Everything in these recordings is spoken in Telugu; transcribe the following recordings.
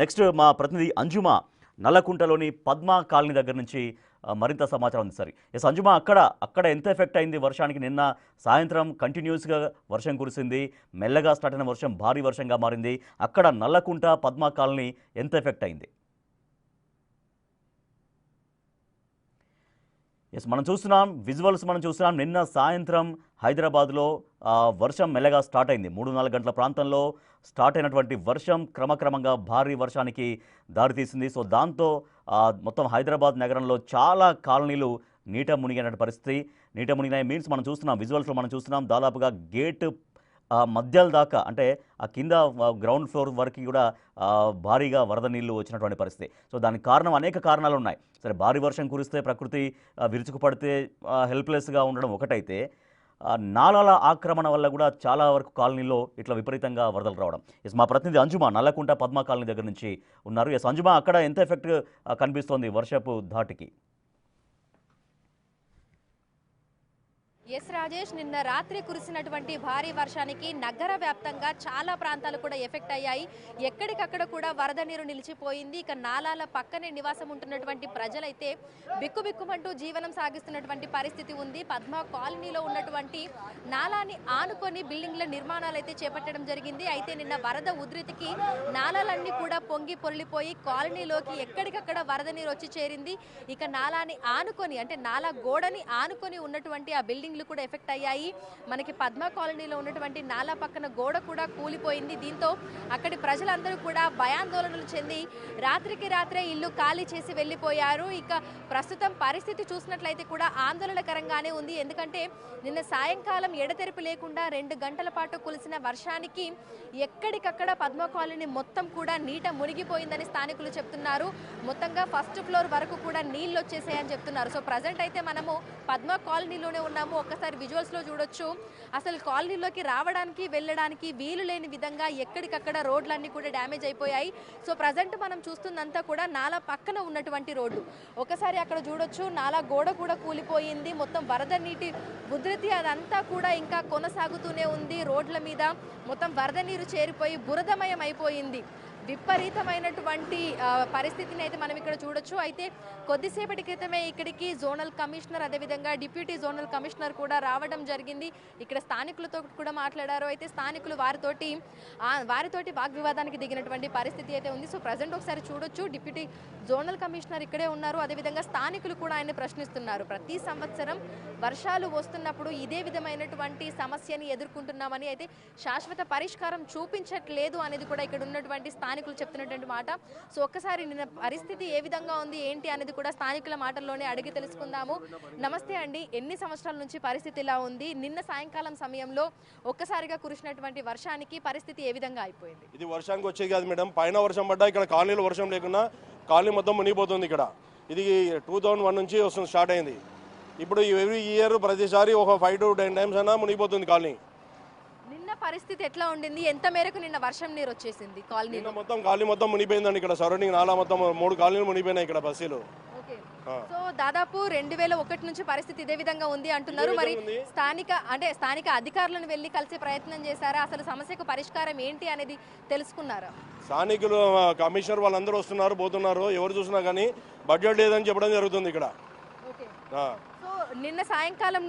నెక్స్ట్ మా ప్రతినిధి అంజుమ నల్లకుంటలోని పద్మా కాలనీ దగ్గర నుంచి మరింత సమాచారం ఉంది సార్. అంజుమ, అక్కడ ఎంత ఎఫెక్ట్ అయింది వర్షానికి? నిన్న సాయంత్రం కంటిన్యూస్గా వర్షం కురిసింది, మెల్లగా స్టార్ట్ అయిన వర్షం భారీ వర్షంగా మారింది. అక్కడ నల్లకుంట పద్మా కాలనీ ఎంత ఎఫెక్ట్ అయింది? మనం చూస్తున్నాం విజువల్స్, నిన్న సాయంత్రం హైదరాబాద్లో వర్షం మెల్లగా స్టార్ట్ అయింది. 3-4 గంటల ప్రాంతంలో స్టార్ట్ అయినటువంటి వర్షం క్రమక్రమంగా భారీ వర్షానికి దారితీసింది. సో దాంతో మొత్తం హైదరాబాద్ నగరంలో చాలా కాలనీలు నీట మునిగినటువంటి పరిస్థితి. నీట మునిగినాయి మీన్స్ మనం చూస్తున్నాం విజువల్స్లో, దాదాపుగా గేట్ మధ్యల దాకా, అంటే ఆ కింద గ్రౌండ్ ఫ్లోర్ వరకు కూడా భారీగా వరద నీళ్లు వచ్చినటువంటి పరిస్థితి. సో దానికి కారణం అనేక కారణాలు ఉన్నాయి. సరే, భారీ వర్షం కురిస్తే ప్రకృతి విరుచుకుపడితే హెల్ప్లెస్గా ఉండడం ఒకటైతే, నాలాల ఆక్రమణ వల్ల కూడా చాలా వరకు కాలనీలో ఇట్లా విపరీతంగా వరదలు రావడం. మా ప్రతినిధి అంజుమ నల్లకుంట పద్మా కాలనీ దగ్గర నుంచి ఉన్నారు. అంజుమ, అక్కడ ఎంత ఎఫెక్ట్ కనిపిస్తోంది వర్షపు ధాటికి? ఎస్ రాజేష్, నిన్న రాత్రి కురిసినటువంటి భారీ వర్షానికి నగర వ్యాప్తంగా చాలా ప్రాంతాలు కూడా ఎఫెక్ట్ అయ్యాయి. ఎక్కడికక్కడ కూడా వరద నీరు నిలిచిపోయింది. ఇక నాలాల పక్కనే నివాసం ఉంటున్నటువంటి ప్రజలైతే బిక్కుబిక్కుమంటూ జీవనం సాగిస్తున్నటువంటి పరిస్థితి ఉంది. పద్మా కాలనీలో ఉన్నటువంటి నాలాని ఆనుకొని బిల్డింగ్ల నిర్మాణాలు అయితే చేపట్టడం జరిగింది. అయితే నిన్న వరద ఉధృతికి నాలాలన్నీ కూడా పొంగి పొర్లిపోయి కాలనీలోకి ఎక్కడికక్కడ వరద నీరు వచ్చి చేరింది. ఇక నాలాని ఆనుకొని, అంటే నాలా గోడని ఆనుకొని ఉన్నటువంటి ఆ బిల్డింగ్ కూడా ఎఫెక్ట్ అయ్యాయి. మనకి పద్మా కాలనీలో ఉన్నటువంటి నాలా పక్కన గోడ కూడా కూలిపోయింది. దీంతో అక్కడి ప్రజలందరూ కూడా భయాందోళనలు చెంది రాత్రికి రాత్రే ఇల్లు ఖాళీ చేసి వెళ్ళిపోయారు. ఇక ప్రస్తుతం పరిస్థితి చూసినట్లయితే కూడా ఆందోళనకరంగానే ఉంది. ఎందుకంటే నిన్న సాయంకాలం ఎడతెరిపి లేకుండా 2 గంటల పాటు కురిసిన వర్షానికి ఎక్కడికక్కడ పద్మా కాలనీ మొత్తం కూడా నీట మునిగిపోయిందని స్థానికులు చెప్తున్నారు. మొత్తంగా ఫస్ట్ ఫ్లోర్ వరకు కూడా నీళ్ళు వచ్చేసాయని చెప్తున్నారు. సో ప్రజెంట్ అయితే మనము పద్మా కాలనీలోనే ఉన్నాము. ఒక్కసారి విజువల్స్ లో చూడొచ్చు, అసలు కాలనీలోకి రావడానికి వెళ్ళడానికి వీలు లేని విధంగా ఎక్కడికక్కడ రోడ్లన్నీ కూడా డ్యామేజ్ అయిపోయాయి. సో ప్రజెంట్ మనం చూస్తుందంతా కూడా నాలా పక్కన ఉన్నటువంటి రోడ్డు. ఒకసారి అక్కడ చూడొచ్చు, నాలా గోడ కూడా కూలిపోయింది. మొత్తం వరద నీటి ఉధృతి అదంతా కూడా ఇంకా కొనసాగుతూనే ఉంది. రోడ్ల మీద మొత్తం వరద నీరు చేరిపోయి బురదమయం అయిపోయింది. విపరీతమైనటువంటి పరిస్థితిని అయితే మనం ఇక్కడ చూడొచ్చు. అయితే కొద్దిసేపటి క్రితమే ఇక్కడికి జోనల్ కమిషనర్, అదేవిధంగా డిప్యూటీ జోనల్ కమిషనర్ కూడా రావడం జరిగింది. ఇక్కడ స్థానికులతో కూడా మాట్లాడారు. అయితే స్థానికులు వారితోటి వాగ్వివాదానికి దిగినటువంటి పరిస్థితి అయితే ఉంది. సో ప్రజెంట్ ఒకసారి చూడొచ్చు, డిప్యూటీ జోనల్ కమిషనర్ ఇక్కడే ఉన్నారు. అదేవిధంగా స్థానికులు కూడా ఆయన ప్రశ్నిస్తున్నారు. ప్రతి సంవత్సరం వర్షాలు వస్తున్నప్పుడు ఇదే విధమైనటువంటి సమస్యని ఎదుర్కొంటున్నామని, అయితే శాశ్వత పరిష్కారం చూపించట్లేదు అనేది కూడా ఇక్కడ ఉన్నటువంటి స్థానికులు చెప్తున్నటువంటి మాట. సో ఒక్కసారి నిన్న పరిస్థితి ఏ విధంగా ఉంది ఏంటి అనేది కూడా స్థానికుల మాటల్లోనే అడిగి తెలుసుకుందాము. నమస్తే అండి, ఎన్ని సంవత్సరాల నుంచి పరిస్థితి ఇలా ఉంది? నిన్న సాయంకాలం సమయంలో ఒక్కసారిగా కురిసినటువంటి వర్షానికి పరిస్థితి ఏ విధంగా అయిపోయింది? ఇది వర్షానికి వచ్చేది కాదు మేడం, పైన వర్షం పడ్డా ఇక్కడ కాలనీలో వర్షం లేకున్నా కాలనీ మొత్తం మునిగిపోతుంది. ఇక్కడ ఇది 2001 నుంచి వస్తుంది, స్టార్ట్ అయింది. ఇప్పుడు ఎవ్రీ ఇయర్ ప్రతిసారి ఒక 5 to 10 times అయినా మునిగిపోతుంది కాలనీ. నిన్న పరిస్థితి ఎట్లా ఉండింది? ఎంత మేరకు నిన్న వర్షం నీరు వచ్చేసింది కాలనీలో? మొత్తం కాలనీ మొత్తం మునిగిపోయిందండి. ఇక్కడ సరౌండింగ్ నాలా మొత్తం 3 కాలనీలు మునిగిపోయినాయి ఇక్కడ బస్సులు. సో దాదాపు 2001 నుంచి పరిస్థితి ఇదే విధంగా ఉంది అంటున్నారు. మరి స్థానిక అధికారులను వెళ్ళి కలిసే ప్రయత్నం చేశారా? అసలు సమస్యకు పరిష్కారం ఏంటి అనేది తెలుసుకున్నారా? స్థానికులు, కమిషనర్ వాళ్ళందరూ వస్తున్నారు, పోతున్నారు. ఎవరు చూసినా కానీ బడ్జెట్ లేదని చెప్పడం జరుగుతుంది ఇక్కడ. సో నిన్న సాయంకాలం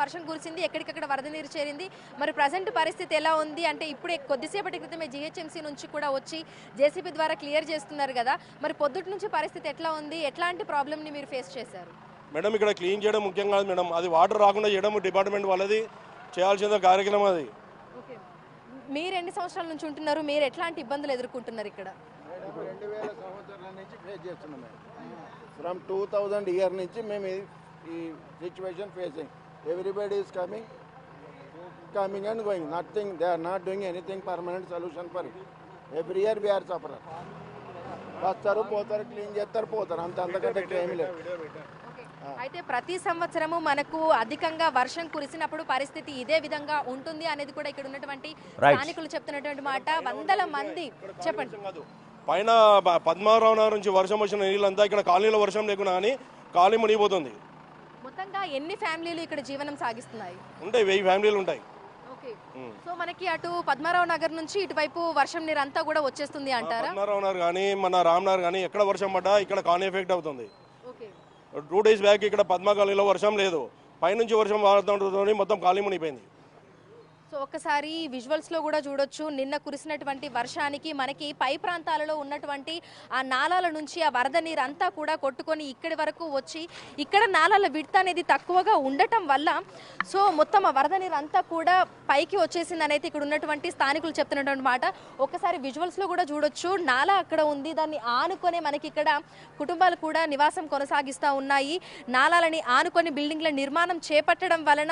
వర్షం కురిసింది, ఎక్కడికక్కడ వరద నీరు చేరింది. మరి ప్రజెంట్ పరిస్థితి ఎలా ఉంది అంటే, ఇప్పుడే కొద్దిసేపటి క్రితమే జిహెచ్ఎంసీ నుంచి కూడా వచ్చి జేసీబీ ద్వారా క్లియర్ చేస్తున్నారు కదా, మరి పొద్దుటి నుంచి పరిస్థితి ఎట్లా ఉంది? ఎట్లాంటి ప్రాబ్లమ్ని మీరు ఫేస్ చేశారు? మేడం, ఇక్కడ క్లీన్ చేయడం ముఖ్యం కాదు మేడం, అది వాటర్ రాకుండా చేయడం డిపార్ట్మెంట్ వాళ్ళది చేయాల్సిన కార్యక్రమం అది. మీరు ఎన్ని సంవత్సరాల నుంచి ఉంటున్నారు? మీరు ఎట్లాంటి ఇబ్బందులు ఎదుర్కొంటున్నారు ఇక్కడ? 2000 సంవత్సరాల నుంచి ఫేస్ చేస్తున్నాం మేడం. ఫ్రమ్ 2000 ఇయర్ నుంచి మేము ఈ situation facing. Everybody is coming and going. Nothing, they are not doing anything permanent solution for it. Every year we are sufferer. వస్తారు, పోతారు, క్లీన్ చేస్తారు, పోతారు, అంతకంటే ఏమీ లేదు. అయితే ప్రతి సంవత్సరము మనకు అధికంగా వర్షం కురిసినప్పుడు పరిస్థితి ఇదే విధంగా ఉంటుంది అనేది కూడా ఇక్కడ ఉన్నటువంటి స్థానికులు చెప్తున్నటువంటి మాట. వందల మంది చెప్పండి. పైన పద్మారావు నగర్ నుంచి వర్షం వచ్చిన నీళ్ళంతా ఇక్కడ కాలనీలో వర్షం లేకున్నా కానీ కాలనీ మునిగిపోతుంది. మొత్తంగా ఎన్ని ఫ్యామిలీలు ఇక్కడ జీవనం సాగిస్తున్నాయి? ఉంటాయి, 1000 ఫ్యామిలీలు ఉంటాయి. ఓకే. సో మనకి అటు పద్మారావు నగర్ నుంచి ఇటువైపు వర్షం నీరు అంతా కూడా వచ్చేస్తుంది అంటారా? పద్మారావు నగర్ కానీ మన రామ్నగర్ కానీ ఎక్కడ వర్షం పడ్డా ఇక్కడ కాలనీ ఎఫెక్ట్ అవుతుంది. ఓకే. 2 days బ్యాక్ ఇక్కడ పద్మా కాలనీలో వర్షం లేదు, పైనుంచి వర్షం పడుతుంటే మొత్తం కాలనీ మునిగిపోయింది. సో ఒక్కసారి విజువల్స్లో కూడా చూడొచ్చు, నిన్న కురిసినటువంటి వర్షానికి మనకి పై ప్రాంతాలలో ఉన్నటువంటి ఆ నాలాల నుంచి ఆ వరద నీరు అంతా కూడా కొట్టుకొని ఇక్కడి వరకు వచ్చి ఇక్కడ నాలాల విడత అనేది తక్కువగా ఉండటం వల్ల సో మొత్తం ఆ వరద నీరు అంతా కూడా పైకి వచ్చేసింది అనేది ఇక్కడ ఉన్నటువంటి స్థానికులు చెప్తున్నటువంటి మాట. ఒక్కసారి విజువల్స్లో కూడా చూడొచ్చు, నాలా అక్కడ ఉంది, దాన్ని ఆనుకొనే మనకి ఇక్కడ కుటుంబాలు కూడా నివాసం కొనసాగిస్తూ ఉన్నాయి. నాలాలని ఆనుకొని బిల్డింగ్ల నిర్మాణం చేపట్టడం వలన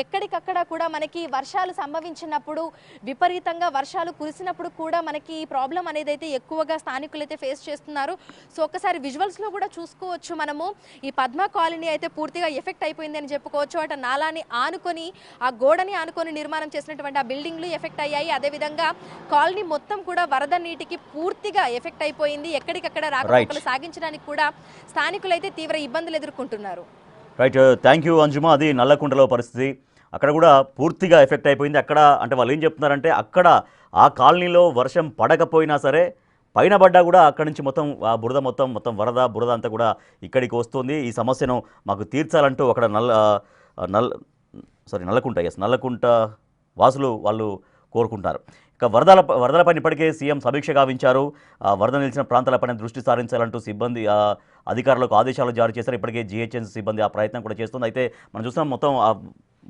ఎక్కడికక్కడ కూడా మనకి వర్షాలు సంభవించినప్పుడు విపరీతంగా వర్షాలు కురిసినప్పుడు కూడా మనకి ఈ ప్రాబ్లం అనేది అయితే ఎక్కువగా స్థానికులు అయితే ఫేస్ చేస్తున్నారు. సో ఒక్కసారి విజువల్స్లో కూడా చూసుకోవచ్చు మనము, ఈ పద్మా కాలనీ అయితే పూర్తిగా ఎఫెక్ట్ అయిపోయింది అని చెప్పుకోవచ్చు. అటు నాలాని ఆనుకొని ఆ గోడని ఆనుకొని నిర్మాణం చేసినటువంటి ఆ బిల్డింగ్లు ఎఫెక్ట్ అయ్యాయి. అదేవిధంగా కాలనీ మొత్తం కూడా వరద నీటికి పూర్తిగా ఎఫెక్ట్ అయిపోయింది. ఎక్కడికక్కడ రాకపోకలు సాగించడానికి కూడా స్థానికులు అయితే తీవ్ర ఇబ్బందులు ఎదుర్కొంటున్నారు. రైట్, థ్యాంక్ యూ అంజుమా. అది నల్లకుంటలో పరిస్థితి, అక్కడ కూడా పూర్తిగా ఎఫెక్ట్ అయిపోయింది. అక్కడ అంటే వాళ్ళు ఏం చెప్తున్నారంటే అక్కడ ఆ కాలనీలో వర్షం పడకపోయినా సరే పైన పడ్డా కూడా అక్కడి నుంచి మొత్తం ఆ బురద మొత్తం బురద అంతా కూడా ఇక్కడికి వస్తుంది. ఈ సమస్యను మాకు తీర్చాలంటూ అక్కడ నల్లకుంట వాసులు వాళ్ళు కోరుకుంటారు. ఇక వరదలపైన ఇప్పటికే సీఎం సమీక్ష గావించారు. వరద నిలిచిన ప్రాంతాలపైన దృష్టి సారించాలంటూ సిబ్బంది అధికారులకు ఆదేశాలు జారీ చేశారు. ఇప్పటికే జీహెచ్ఎంసీ సిబ్బంది ఆ ప్రయత్నం కూడా చేస్తుంది. అయితే మనం చూస్తున్నాం మొత్తం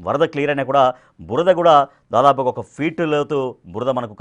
వరద క్లియర్ అయినా కూడా బురద కూడా దాదాపు 1 feet లోతు బురద మనకు